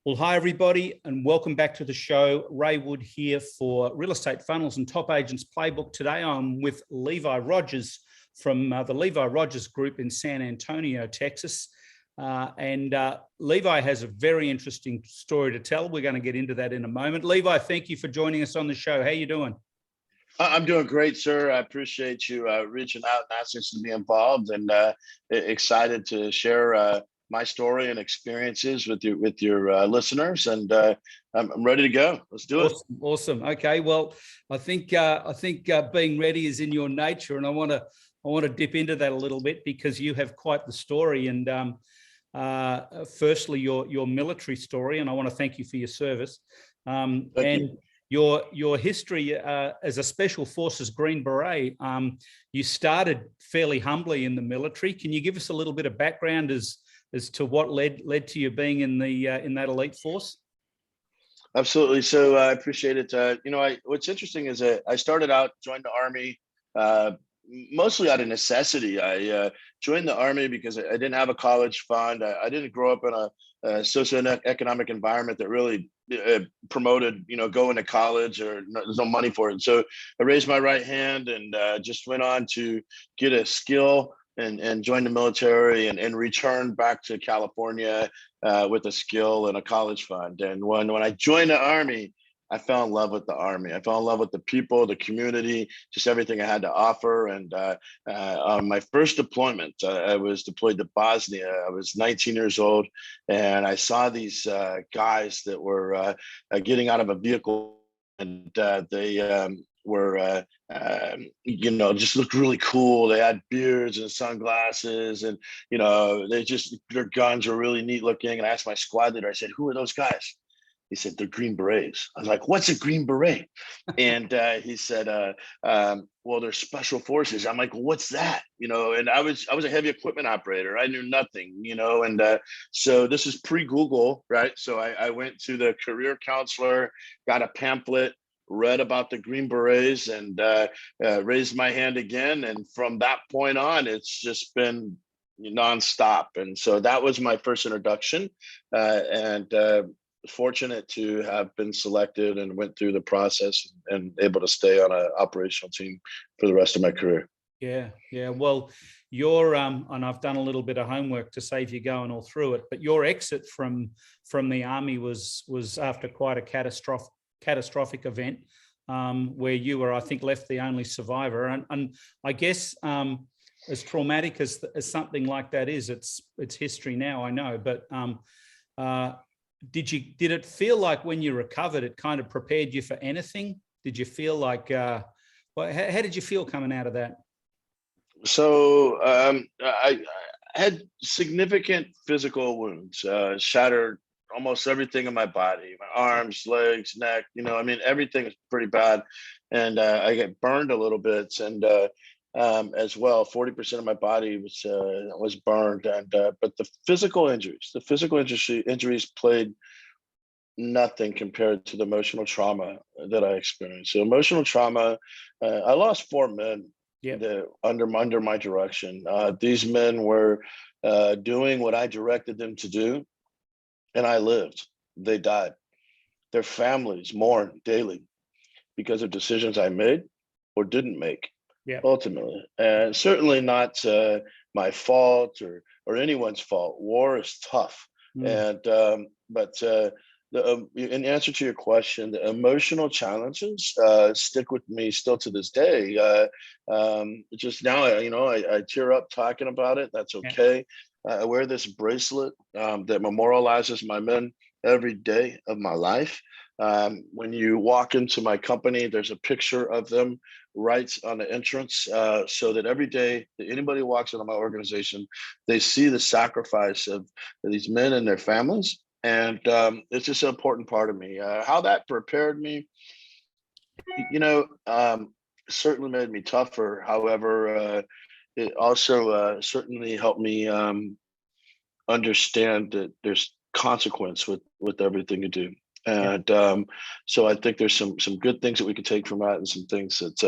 Well, hi, everybody, and welcome back to the show. Ray Wood here for Real Estate Funnels and Top Agents Playbook. Today, I'm with Levi Rodgers from the Levi Rodgers Group in San Antonio, Texas. Levi has a very interesting story to tell. We're going to get into that in a moment. Levi, thank you for joining us on the show. How are you doing? I'm doing great, sir. I appreciate you reaching out and asking us to be involved, and excited to share my story and experiences with your listeners. And I'm ready to go. Let's do it. Awesome. Okay. Well, I think being ready is in your nature, and I want to dip into that a little bit because you have quite the story. And firstly, your military story, and I want to thank you for your service. Thank you. Your history as a Special Forces Green Beret, you started fairly humbly in the military. Can you give us a little bit of background as to what led to you being in that elite force? Absolutely. So I appreciate it. What's interesting is that I started out, joined the Army, mostly out of necessity. I joined the Army because I didn't have a college fund. I didn't grow up in a socioeconomic environment that really promoted, going to college, or there's no money for it. So I raised my right hand and just went on to get a skill and join the military and return back to California with a skill and a college fund. And when I joined the Army, I fell in love with the Army. I fell in love with the people, the community, just everything I had to offer. And on my first deployment, I was deployed to Bosnia. I was 19 years old, and I saw these guys that were getting out of a vehicle, and they were just looked really cool. They had beards and sunglasses, and their guns were really neat looking. And I asked my squad leader, I said, "Who are those guys?" He said, "They're Green Berets." I was like, "What's a Green Beret?" And he said, "Well, they're special forces." I'm like, "Well, what's that?" And I was a heavy equipment operator. I knew nothing, and so this is pre-Google, right? So I went to the career counselor, got a pamphlet, read about the Green Berets, and raised my hand again. And from that point on, it's just been nonstop. And so that was my first introduction, and fortunate to have been selected and went through the process and able to stay on an operational team for the rest of my career. Yeah. Well, and I've done a little bit of homework to save you going all through it, but your exit from the Army was after quite a catastrophic event, where you were, I think, left the only survivor. And I guess as traumatic as something like that is, it's history now, I know. But did it feel like when you recovered, it kind of prepared you for anything? Did you feel like, how did you feel coming out of that? So I had significant physical wounds, shattered almost everything in my body, my arms, legs, neck, everything is pretty bad. And I get burned a little bit. And as well, 40% of my body was burned. And but the physical injuries played nothing compared to the emotional trauma that I experienced. So emotional trauma, I lost 4 men. Yep. Under my direction. These men were doing what I directed them to do, and I lived. They died. Their families mourn daily because of decisions I made or didn't make. Yeah. Ultimately, and certainly not my fault or anyone's fault. War is tough, and but in answer to your question, the emotional challenges stick with me still to this day. Just now, I tear up talking about it. That's okay. Yeah. I wear this bracelet that memorializes my men every day of my life. When you walk into my company, there's a picture of them right on the entrance, so that every day that anybody walks into my organization, they see the sacrifice of these men and their families. And it's just an important part of me. How that prepared me, certainly made me tougher. However, it also certainly helped me understand that there's consequence with everything you do. And so I think there's some good things that we could take from that, and some things that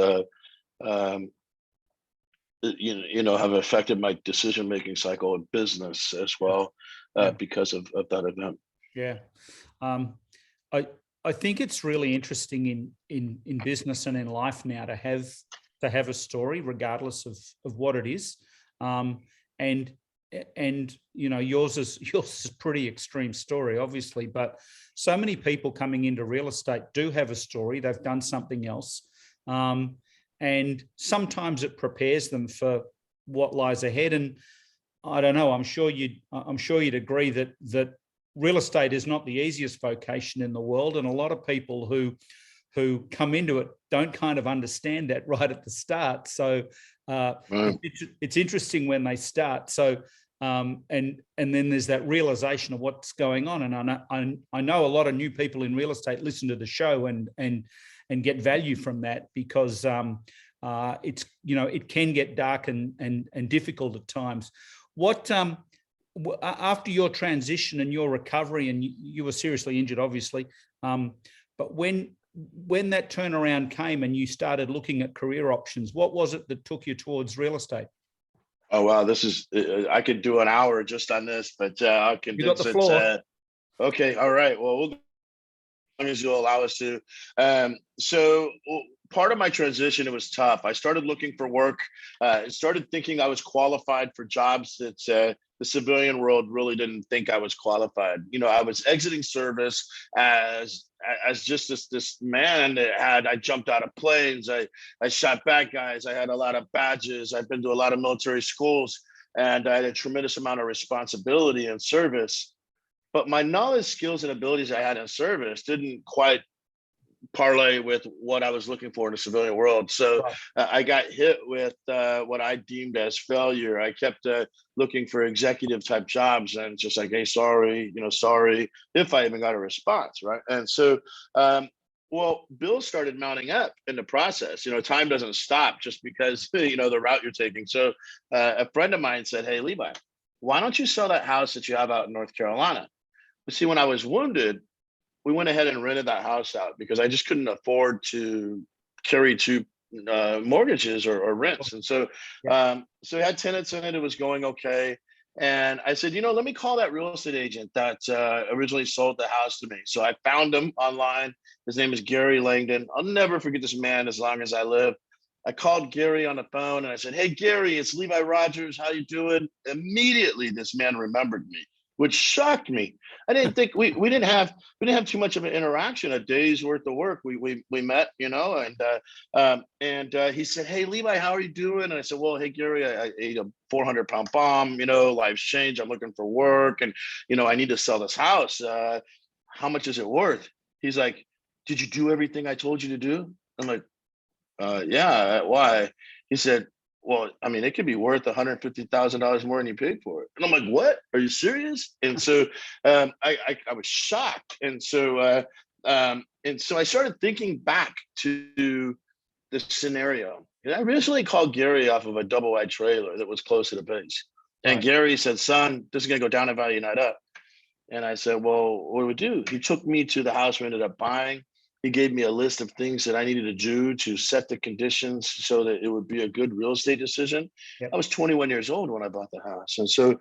have affected my decision-making cycle in business as well, because of that event. Yeah. Um, I think it's really interesting in business and in life now to have a story, regardless of what it is. Um, and yours is yours is a pretty extreme story, obviously, but so many people coming into real estate do have a story. They've done something else. And sometimes it prepares them for what lies ahead. And I don't know, I'm sure you'd agree that real estate is not the easiest vocation in the world, and a lot of people who come into it don't kind of understand that right at the start. So it's interesting when they start. So and then there's that realization of what's going on. And I know a lot of new people in real estate listen to the show and get value from that, because it's, it can get dark and difficult at times. What after your transition and your recovery, and you were seriously injured, obviously, but when that turnaround came and you started looking at career options, what was it that took you towards real estate? Oh wow, this is I could do an hour just on this, but I'll You got condense the it. floor. Okay, all right. Well, we'll, as long as you'll allow us to. So part of my transition, it was tough. I started looking for work. Started thinking I was qualified for jobs that the civilian world really didn't think I was qualified. I was exiting service as just this man that I jumped out of planes. I shot bad guys. I had a lot of badges. I've been to a lot of military schools, and I had a tremendous amount of responsibility and service. But my knowledge, skills, and abilities I had in service didn't quite parlay with what I was looking for in the civilian world. So I got hit with what I deemed as failure. I kept looking for executive type jobs, and just like, hey, sorry, sorry, if I even got a response, right? And so, well, bills started mounting up in the process. Time doesn't stop just because, the route you're taking. So a friend of mine said, hey, Levi, why don't you sell that house that you have out in North Carolina? But see, when I was wounded, we went ahead and rented that house out because I just couldn't afford to carry two mortgages or rents. And so, so we had tenants in it. It was going okay. And I said, let me call that real estate agent that originally sold the house to me. So I found him online. His name is Gary Langdon. I'll never forget this man as long as I live. I called Gary on the phone and I said, hey, Gary, it's Levi Rodgers. How you doing? Immediately, this man remembered me, which shocked me. I didn't think we didn't have too much of an interaction, a day's worth of work. We met, and he said, hey, Levi, how are you doing? And I said, well, hey, Gary, I ate a 400-pound bomb, life's changed. I'm looking for work, and, I need to sell this house. How much is it worth? He's like, did you do everything I told you to do? I'm like, yeah, why? He said, well, I mean, it could be worth $150,000 more than you paid for it. And I'm like, what? Are you serious? And so I was shocked. And so I started thinking back to the scenario. And I originally called Gary off of a double wide trailer that was close to the base. And Gary said, son, this is going to go down in value, not up. And I said, well, what do we do? He took me to the house we ended up buying. He gave me a list of things that I needed to do to set the conditions so that it would be a good real estate decision. Yep. I was 21 years old when I bought the house. And so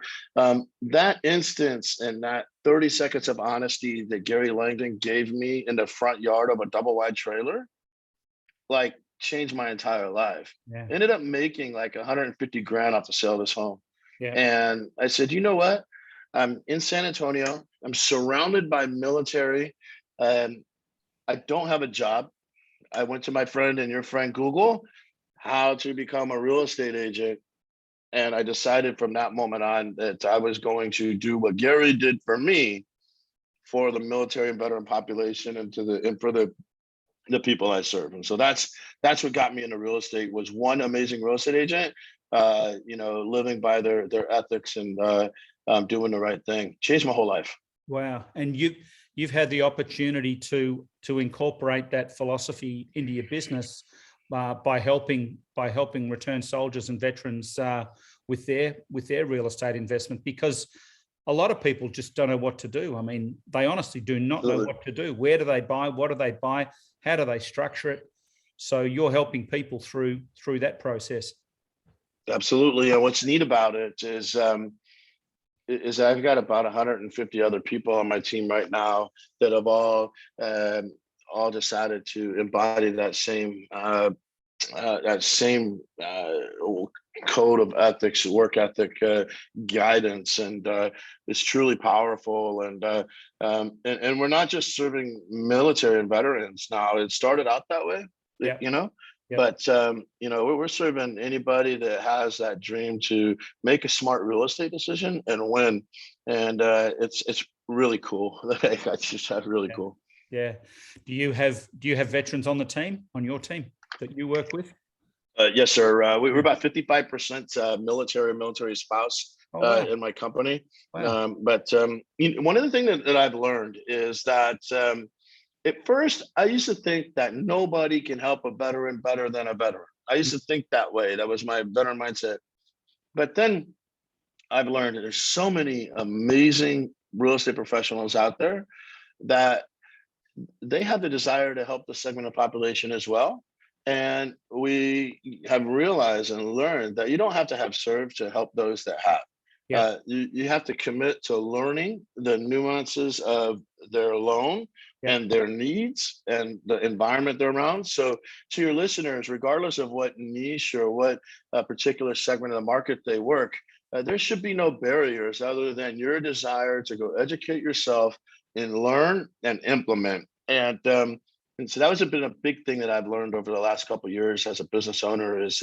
that instance and that 30 seconds of honesty that Gary Langdon gave me in the front yard of a double wide trailer, changed my entire life. Yeah. Ended up making like 150 grand off the sale of this home. Yeah. And I said, you know what? I'm in San Antonio. I'm surrounded by military. I don't have a job. I went to my friend and your friend Google how to become a real estate agent. And I decided from that moment on that I was going to do what Gary did for me for the military and veteran population and for the people I serve. And so that's what got me into real estate, was one amazing real estate agent, living by their ethics and doing the right thing. Changed my whole life. Wow. And you've had the opportunity to incorporate that philosophy into your business by helping returned soldiers and veterans with their real estate investment, because a lot of people just don't know what to do. I mean, they honestly do not know what to do. Where do they buy? What do they buy? How do they structure it? So you're helping people through that process. Absolutely. And what's neat about it is is I've got about 150 other people on my team right now that have all decided to embody that same code of ethics, work ethic, guidance, and it's truly powerful. And we're not just serving military and veterans now. It started out that way, Yeah. you know. Yeah. But we're serving anybody that has that dream to make a smart real estate decision and win, and it's really cool. I just have really cool. Yeah. Do you have veterans on your team that you work with? Yes, sir. We're about 55% military spouse in my company. Wow. But one of the things that I've learned is that at first I used to think that nobody can help a veteran better than a veteran. I used to think that way. That was my veteran mindset. But then I've learned that there's so many amazing real estate professionals out there that they have the desire to help the segment of population as well. And we have realized and learned that you don't have to have served to help those that have. Yeah. You have to commit to learning the nuances of their loan and their needs and the environment they're around. So to your listeners, regardless of what niche or what particular segment of the market they work, there should be no barriers other than your desire to go educate yourself and learn and implement. And so that has been a big thing that I've learned over the last couple of years as a business owner is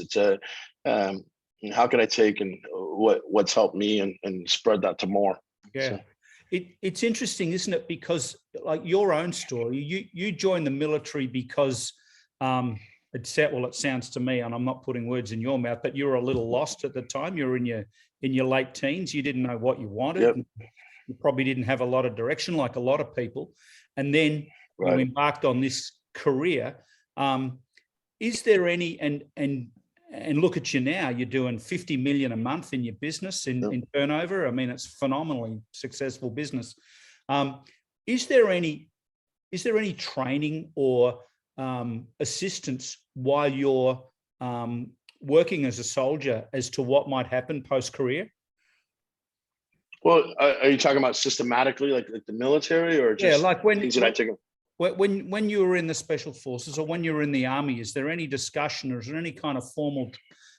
how can I take and what's helped me and spread that to more. Yeah. So. It's interesting, isn't it? Because like your own story, you joined the military because it sounds to me, and I'm not putting words in your mouth, but you were a little lost at the time. You were in your late teens. You didn't know what you wanted. Yep. You probably didn't have a lot of direction, like a lot of people. And then you embarked on this career. Is there any and look at you now, you're doing 50 million a month in your business in turnover. I mean, it's phenomenally successful business. Is there any training or assistance while you're working as a soldier as to what might happen post-career? Well, are you talking about systematically, like the military, or just like when things that I took? When you were in the special forces or when you were in the army, is there any discussion or is there any kind of formal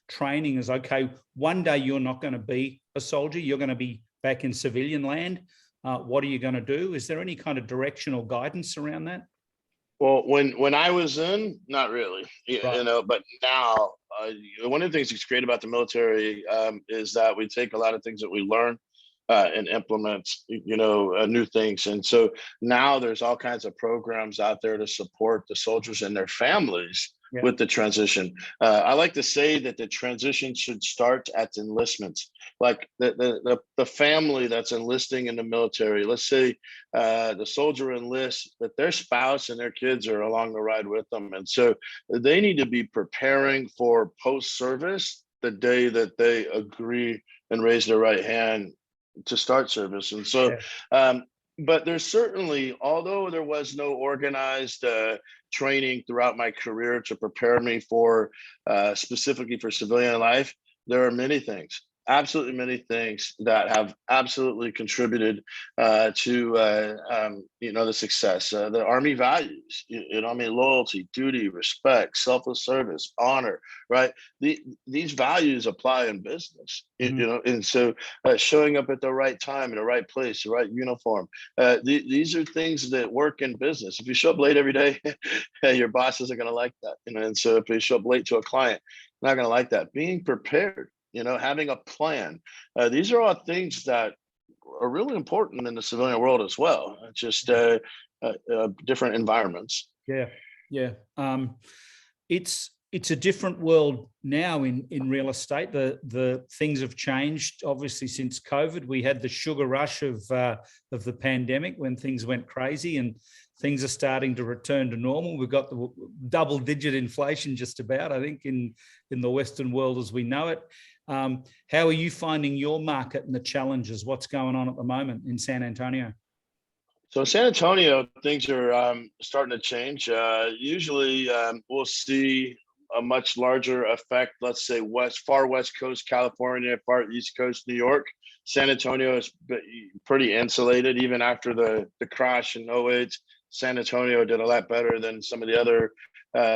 training as, okay, one day you're not going to be a soldier, you're going to be back in civilian land. What are you going to do? Is there any kind of direction or guidance around that? Well, when I was in, not really, but now one of the things that's great about the military is that we take a lot of things that we learn and implement, new things. And so now there's all kinds of programs out there to support the soldiers and their families with the transition. I like to say that the transition should start at enlistment. Like the family that's enlisting in the military, let's say the soldier enlists, that their spouse and their kids are along the ride with them. And so they need to be preparing for post-service the day that they agree and raise their right hand to start service. And so but there's certainly, although there was no organized training throughout my career to prepare me for specifically for civilian life, there are absolutely many things that have absolutely contributed to the success. The Army values, loyalty, duty, respect, selfless service, honor, right? These values apply in business, and so showing up at the right time, in the right place, the right uniform. These are things that work in business. If you show up late every day, your boss isn't going to like that. And so if you show up late to a client, not going to like that. Being prepared, having a plan. These are all things that are really important in the civilian world as well, just different environments. Yeah. It's a different world now in real estate. The things have changed, obviously, since COVID. We had the sugar rush of the pandemic when things went crazy and things are starting to return to normal. We've got the double-digit inflation just about, I think, in the Western world as we know it. How are you finding your market and the challenges? What's going on at the moment in San Antonio? So in San Antonio, things are starting to change. Usually we'll see a much larger effect, let's say far West Coast California, far East Coast New York. San Antonio is pretty insulated. Even after the crash in '08, San Antonio did a lot better than some of the other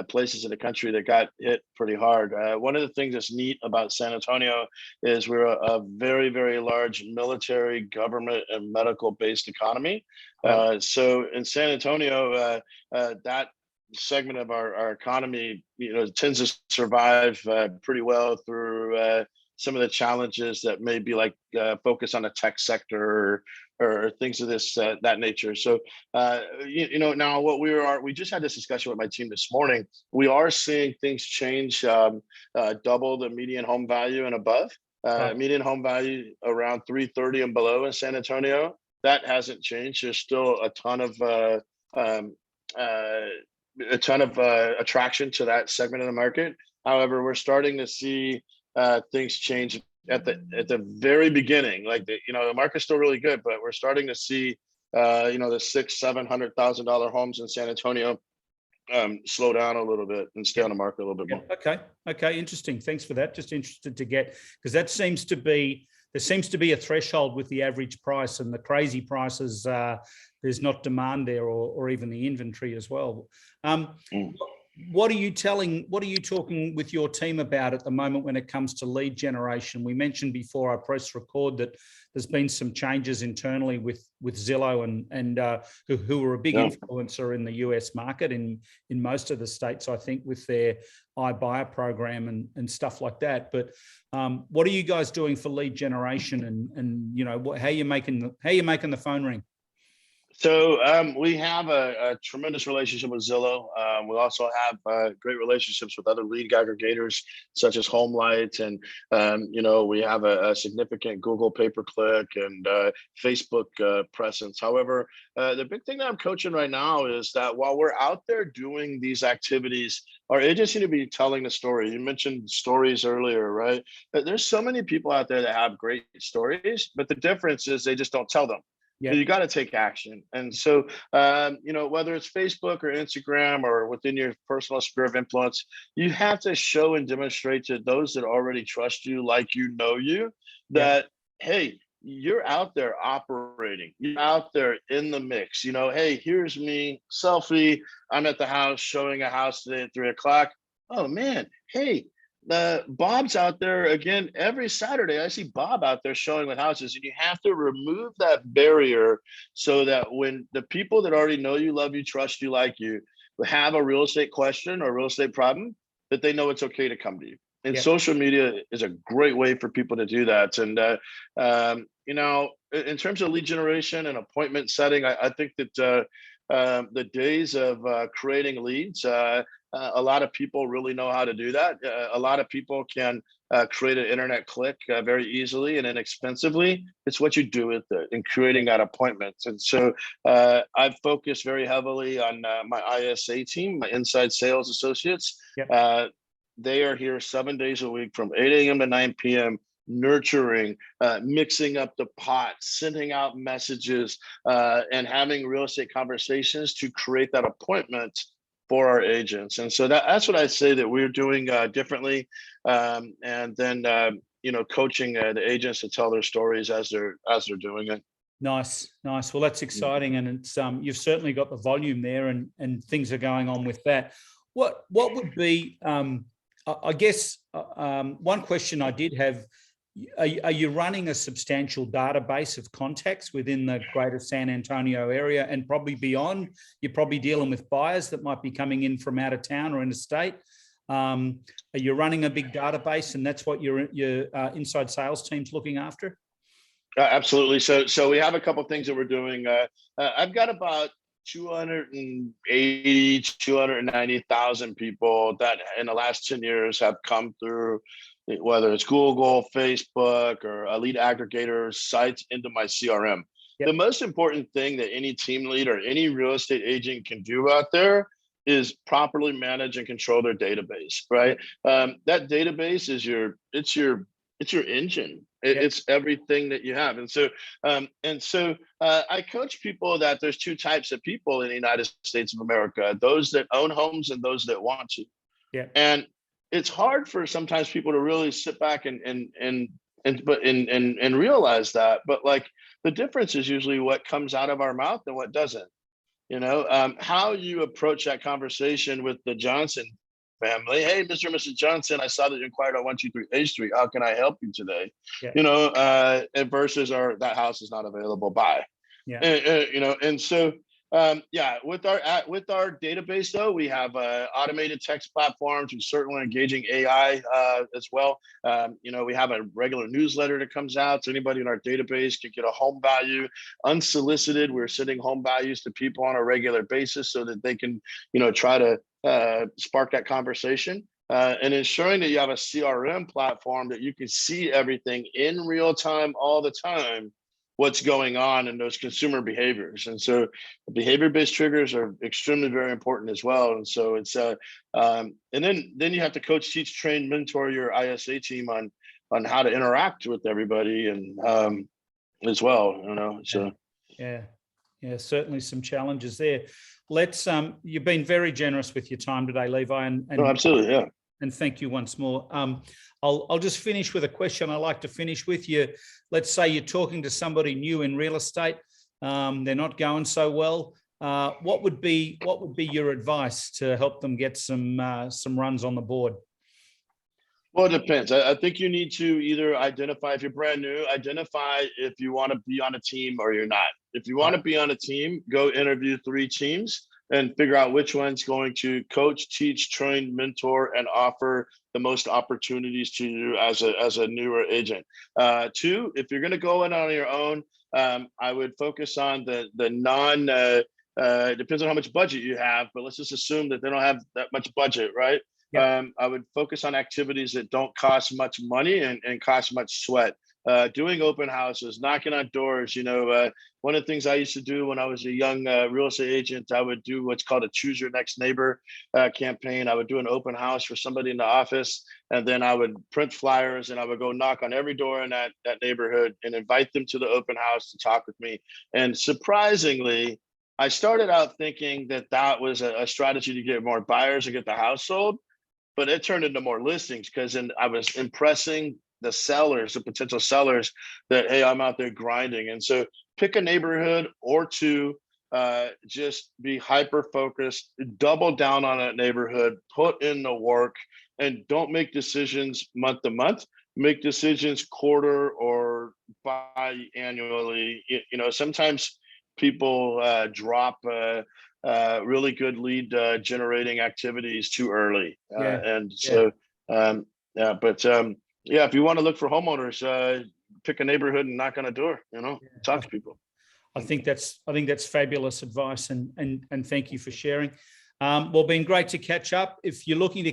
places in the country that got hit pretty hard. One of the things that's neat about San Antonio is we're a very, very large military, government, and medical-based economy. So in San Antonio, that segment of our economy, tends to survive pretty well through some of the challenges that may be like focus on the tech sector or things of this that nature. So now we just had this discussion with my team this morning. We are seeing things change, double the median home value and above. Median home value around 330 and below in San Antonio. That hasn't changed. There's still a ton of attraction to that segment of the market. However, we're starting to see things change at the very beginning. Like the market's still really good, but we're starting to see the $600,000-$700,000 homes in San Antonio slow down a little bit and stay on the market a little bit more. Okay, interesting. Thanks for that. Just interested to get, because there seems to be a threshold with the average price, and the crazy prices, there's not demand there, or even the inventory as well. What are you talking with your team about at the moment when it comes to lead generation? We mentioned before I press record that there's been some changes internally with Zillow and who are a big influencer in the US market in most of the states, I think, with their iBuyer program and stuff like that. But what are you guys doing for lead generation, and how are you making the phone ring? So we have a tremendous relationship with Zillow. We also have great relationships with other lead aggregators such as HomeLight, and we have a significant Google pay-per-click and Facebook presence. However, the big thing that I'm coaching right now is that while we're out there doing these activities, our agents need to be telling the story. You mentioned stories earlier, right? There's so many people out there that have great stories, but the difference is they just don't tell them. Yeah. So you got to take action. And so, whether it's Facebook or Instagram or within your personal sphere of influence, you have to show and demonstrate to those that already trust you, like that, hey, you're out there operating, you're out there in the mix. Hey, here's me, selfie. I'm at the house showing a house today at 3:00. Oh man, hey, Bob's out there again every Saturday. I see Bob out there showing with houses, and you have to remove that barrier so that when the people that already know you, love you, trust you, like you, have a real estate question or real estate problem, that they know it's okay to come to you. And social media is a great way for people to do that. And in terms of lead generation and appointment setting, I think that the days of creating leads, a lot of people really know how to do that. A lot of people can create an internet click very easily and inexpensively. It's what you do with it and creating that appointment. And so I've focused very heavily on my ISA team, my inside sales associates. They are here 7 days a week from 8 a.m. to 9 p.m. nurturing, mixing up the pot, sending out messages, and having real estate conversations to create that appointment for our agents. And so that's what I say that we're doing differently. And then, coaching the agents to tell their stories as they're doing it. Nice. Well, that's exciting. And it's, you've certainly got the volume there, and things are going on with that. What would be, I guess, one question I did have, are you running a substantial database of contacts within the greater San Antonio area and probably beyond? You're probably dealing with buyers that might be coming in from out of town or interstate. Are you running a big database, and that's what your inside sales team's looking after? Absolutely. So we have a couple of things that we're doing. I've got about 280, 290,000 people that in the last 10 years have come through, whether it's Google, Facebook, or a lead aggregator sites, into my CRM. The most important thing that any team lead or any real estate agent can do out there is properly manage and control their database, right? That database is your engine. It's everything that you have. And so I coach people that there's two types of people in the United States of America: those that own homes and those that want to. And it's hard for sometimes people to really sit back and realize that. But like the difference is usually what comes out of our mouth and what doesn't. How you approach that conversation with the Johnson family. Hey, Mr. and Mrs. Johnson, I saw that you inquired on 123 A Street. How can I help you today? Yeah. Versus that house is not available. Bye. Yeah. And so yeah, with our database though, we have automated text platforms. We're certainly engaging AI as well. We have a regular newsletter that comes out, so anybody in our database can get a home value unsolicited. We're sending home values to people on a regular basis so that they can, try to spark that conversation. And ensuring that you have a CRM platform that you can see everything in real time all the time, what's going on in those consumer behaviors. And so behavior-based triggers are extremely very important as well. And so it's and then you have to coach, teach, train, mentor your ISA team on how to interact with everybody and as well, so. Yeah, certainly some challenges there. Let's you've been very generous with your time today, Levi, and no, absolutely, yeah. And thank you once more. I'll just finish with a question I like to finish with you. Let's say you're talking to somebody new in real estate. They're not going so well. What would be your advice to help them get some runs on the board? Well, it depends. I think you need to either identify, if you're brand new, identify if you want to be on a team or you're not. If you want to be on a team, go interview 3 teams and figure out which one's going to coach, teach, train, mentor, and offer the most opportunities to you as a newer agent. 2, if you're going to go in on your own, I would focus on the non. It depends on how much budget you have, but let's just assume that they don't have that much budget, right? Yep. I would focus on activities that don't cost much money and cost much sweat. Doing open houses, knocking on doors. One of the things I used to do when I was a young real estate agent, I would do what's called a choose your next neighbor campaign. I would do an open house for somebody in the office, and then I would print flyers and I would go knock on every door in that neighborhood and invite them to the open house to talk with me. And surprisingly, I started out thinking that was a strategy to get more buyers and get the house sold, but it turned into more listings because I was impressing the sellers, the potential sellers, that, hey, I'm out there grinding. And so pick a neighborhood or 2, just be hyper focused, double down on that neighborhood, put in the work, and don't make decisions month to month. Make decisions quarter or biannually. Sometimes people drop really good lead generating activities too early. If you want to look for homeowners, pick a neighborhood and knock on a door, talk to people. I think that's fabulous advice, and thank you for sharing. Well, been great to catch up. If you're looking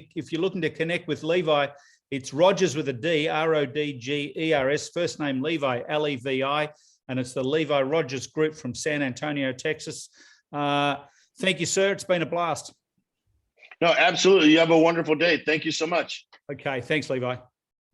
to connect with Levi, it's Rodgers with a D, Rodgers, first name Levi, Levi, and it's the Levi Rodgers Group from San Antonio, Texas. Thank you, sir. It's been a blast. No, absolutely. You have a wonderful day. Thank you so much. Okay. Thanks, Levi.